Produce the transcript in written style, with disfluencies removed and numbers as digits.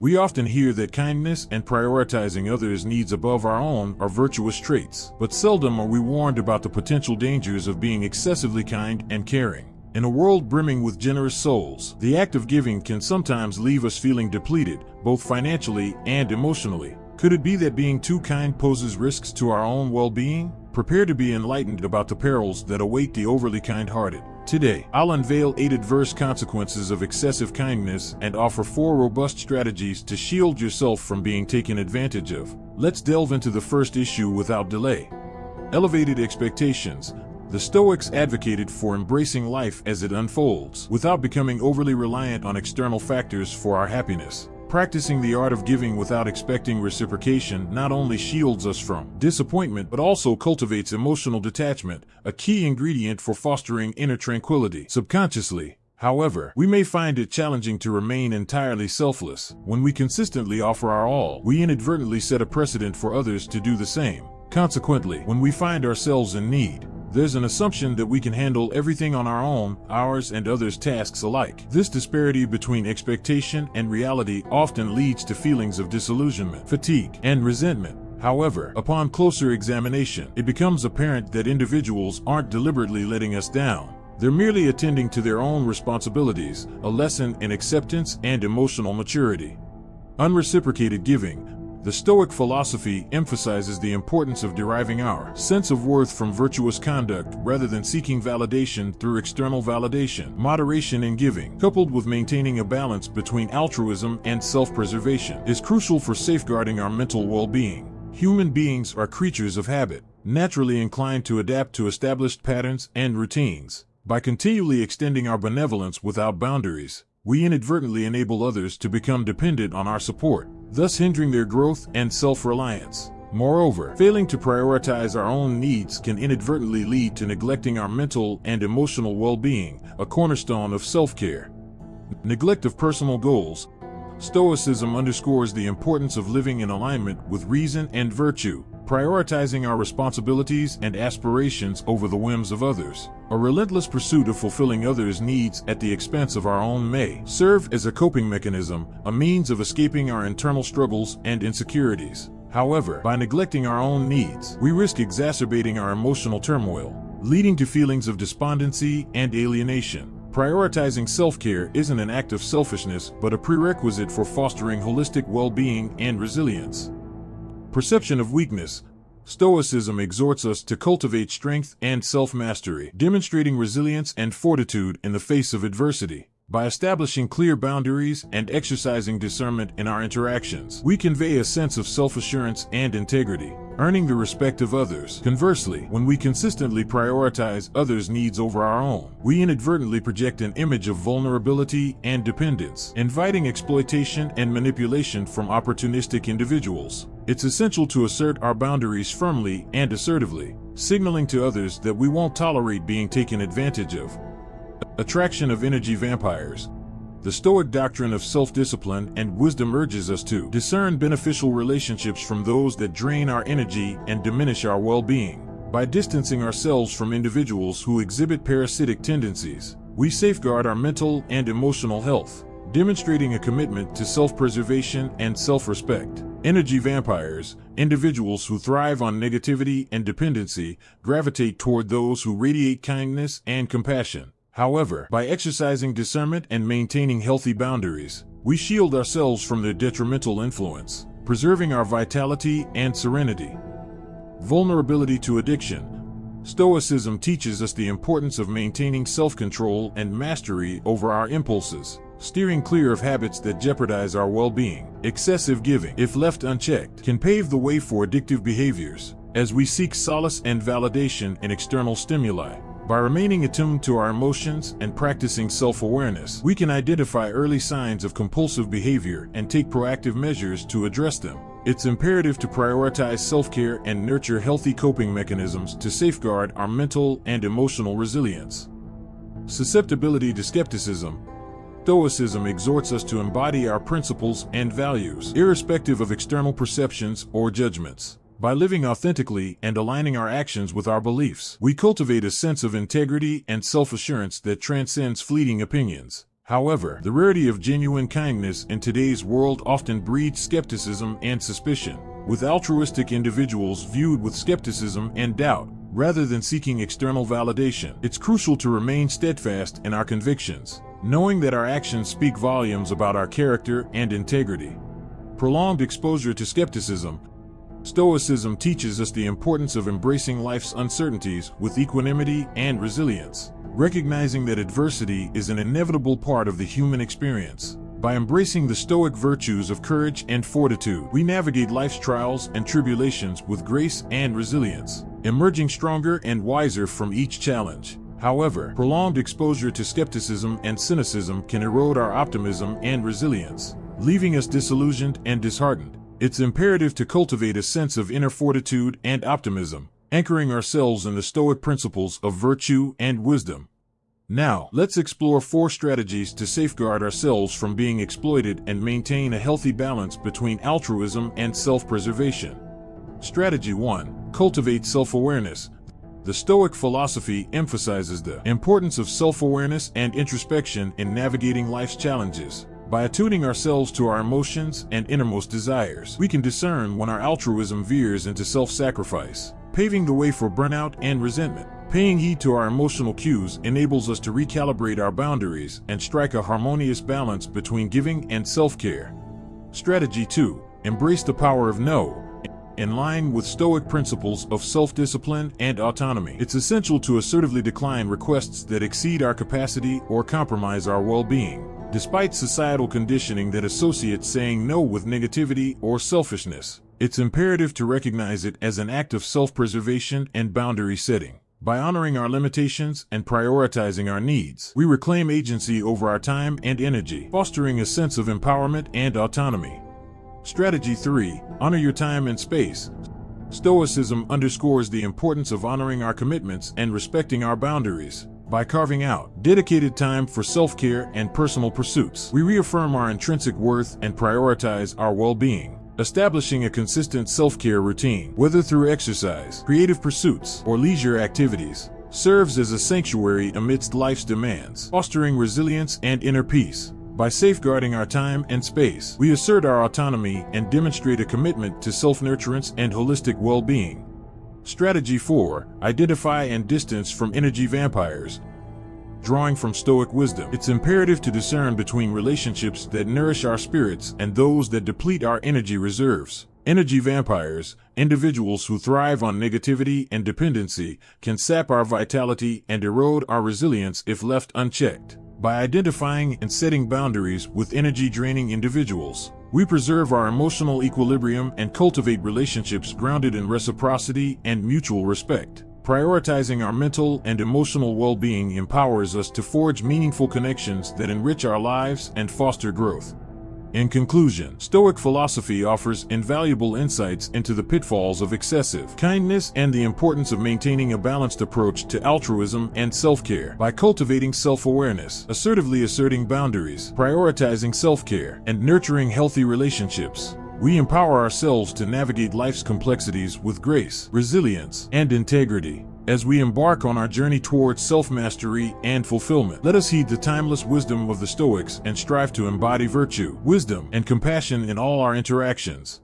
We often hear that kindness and prioritizing others' needs above our own are virtuous traits, but seldom are we warned about the potential dangers of being excessively kind and caring. In a world brimming with generous souls, the act of giving can sometimes leave us feeling depleted, both financially and emotionally. Could it be that being too kind poses risks to our own well-being? Prepare to be enlightened about the perils that await the overly kind-hearted. Today, I'll unveil 8 adverse consequences of excessive kindness and offer 4 robust strategies to shield yourself from being taken advantage of. Let's delve into the first issue without delay. Elevated expectations. The Stoics advocated for embracing life as it unfolds, without becoming overly reliant on external factors for our happiness. Practicing the art of giving without expecting reciprocation not only shields us from disappointment but also cultivates emotional detachment, a key ingredient for fostering inner tranquility. Subconsciously, however, we may find it challenging to remain entirely selfless. When we consistently offer our all, we inadvertently set a precedent for others to do the same. Consequently, when we find ourselves in need, there's an assumption that we can handle everything on our own, ours and others' tasks alike. This disparity between expectation and reality often leads to feelings of disillusionment, fatigue, and resentment. However, upon closer examination, it becomes apparent that individuals aren't deliberately letting us down. They're merely attending to their own responsibilities, a lesson in acceptance and emotional maturity. Unreciprocated giving. The Stoic philosophy emphasizes the importance of deriving our sense of worth from virtuous conduct rather than seeking validation through external validation. Moderation in giving, coupled with maintaining a balance between altruism and self-preservation, is crucial for safeguarding our mental well-being. Human beings are creatures of habit, naturally inclined to adapt to established patterns and routines. By continually extending our benevolence without boundaries, we inadvertently enable others to become dependent on our support, thus hindering their growth and self-reliance. Moreover, failing to prioritize our own needs can inadvertently lead to neglecting our mental and emotional well-being, a cornerstone of self-care. Neglect of personal goals. Stoicism underscores the importance of living in alignment with reason and virtue, prioritizing our responsibilities and aspirations over the whims of others. A relentless pursuit of fulfilling others' needs at the expense of our own may serve as a coping mechanism, a means of escaping our internal struggles and insecurities. However, by neglecting our own needs, we risk exacerbating our emotional turmoil, leading to feelings of despondency and alienation. Prioritizing self-care isn't an act of selfishness but a prerequisite for fostering holistic well-being and resilience. Perception of weakness. Stoicism exhorts us to cultivate strength and self-mastery, demonstrating resilience and fortitude in the face of adversity. By establishing clear boundaries and exercising discernment in our interactions, we convey a sense of self-assurance and integrity, earning the respect of others. Conversely, when we consistently prioritize others' needs over our own, we inadvertently project an image of vulnerability and dependence, inviting exploitation and manipulation from opportunistic individuals. It's essential to assert our boundaries firmly and assertively, signaling to others that we won't tolerate being taken advantage of. Attraction of energy vampires. The Stoic doctrine of self-discipline and wisdom urges us to discern beneficial relationships from those that drain our energy and diminish our well-being. By distancing ourselves from individuals who exhibit parasitic tendencies, we safeguard our mental and emotional health, demonstrating a commitment to self-preservation and self-respect. Energy vampires, individuals who thrive on negativity and dependency, gravitate toward those who radiate kindness and compassion. However, by exercising discernment and maintaining healthy boundaries, we shield ourselves from their detrimental influence, preserving our vitality and serenity. Vulnerability to addiction. Stoicism teaches us the importance of maintaining self-control and mastery over our impulses, steering clear of habits that jeopardize our well-being. Excessive giving, if left unchecked, can pave the way for addictive behaviors, as we seek solace and validation in external stimuli. By remaining attuned to our emotions and practicing self-awareness, we can identify early signs of compulsive behavior and take proactive measures to address them. It's imperative to prioritize self-care and nurture healthy coping mechanisms to safeguard our mental and emotional resilience. Susceptibility to skepticism. Stoicism exhorts us to embody our principles and values, irrespective of external perceptions or judgments. By living authentically and aligning our actions with our beliefs, we cultivate a sense of integrity and self-assurance that transcends fleeting opinions. However, the rarity of genuine kindness in today's world often breeds skepticism and suspicion, with altruistic individuals viewed with skepticism and doubt, rather than seeking external validation. It's crucial to remain steadfast in our convictions, knowing that our actions speak volumes about our character and integrity. Prolonged exposure to skepticism. Stoicism teaches us the importance of embracing life's uncertainties with equanimity and resilience, recognizing that adversity is an inevitable part of the human experience. By embracing the Stoic virtues of courage and fortitude, we navigate life's trials and tribulations with grace and resilience, emerging stronger and wiser from each challenge. However, prolonged exposure to skepticism and cynicism can erode our optimism and resilience, leaving us disillusioned and disheartened. It's imperative to cultivate a sense of inner fortitude and optimism, anchoring ourselves in the Stoic principles of virtue and wisdom. Now, let's explore 4 strategies to safeguard ourselves from being exploited and maintain a healthy balance between altruism and self-preservation. Strategy 1. Cultivate self-awareness. The Stoic philosophy emphasizes the importance of self-awareness and introspection in navigating life's challenges. By attuning ourselves to our emotions and innermost desires, we can discern when our altruism veers into self-sacrifice, paving the way for burnout and resentment. Paying heed to our emotional cues enables us to recalibrate our boundaries and strike a harmonious balance between giving and self-care. Strategy 2. Embrace the power of no. In line with Stoic principles of self-discipline and autonomy, it's essential to assertively decline requests that exceed our capacity or compromise our well-being. Despite societal conditioning that associates saying no with negativity or selfishness, it's imperative to recognize it as an act of self-preservation and boundary setting. By honoring our limitations and prioritizing our needs, we reclaim agency over our time and energy, fostering a sense of empowerment and autonomy. Strategy 3. Honor your time and space. Stoicism underscores the importance of honoring our commitments and respecting our boundaries. By carving out dedicated time for self-care and personal pursuits, we reaffirm our intrinsic worth and prioritize our well-being. Establishing a consistent self-care routine, whether through exercise, creative pursuits, or leisure activities, serves as a sanctuary amidst life's demands, fostering resilience and inner peace. By safeguarding our time and space, we assert our autonomy and demonstrate a commitment to self-nurturance and holistic well-being. Strategy 4. Identify and distance from energy vampires. Drawing from Stoic wisdom, it's imperative to discern between relationships that nourish our spirits and those that deplete our energy reserves. Energy vampires, individuals who thrive on negativity and dependency, can sap our vitality and erode our resilience if left unchecked. By identifying and setting boundaries with energy-draining individuals, we preserve our emotional equilibrium and cultivate relationships grounded in reciprocity and mutual respect. Prioritizing our mental and emotional well-being empowers us to forge meaningful connections that enrich our lives and foster growth. In conclusion, Stoic philosophy offers invaluable insights into the pitfalls of excessive kindness and the importance of maintaining a balanced approach to altruism and self-care. By cultivating self-awareness, assertively asserting boundaries, prioritizing self-care, and nurturing healthy relationships, we empower ourselves to navigate life's complexities with grace, resilience, and integrity. As we embark on our journey towards self-mastery and fulfillment, let us heed the timeless wisdom of the Stoics and strive to embody virtue, wisdom, and compassion in all our interactions.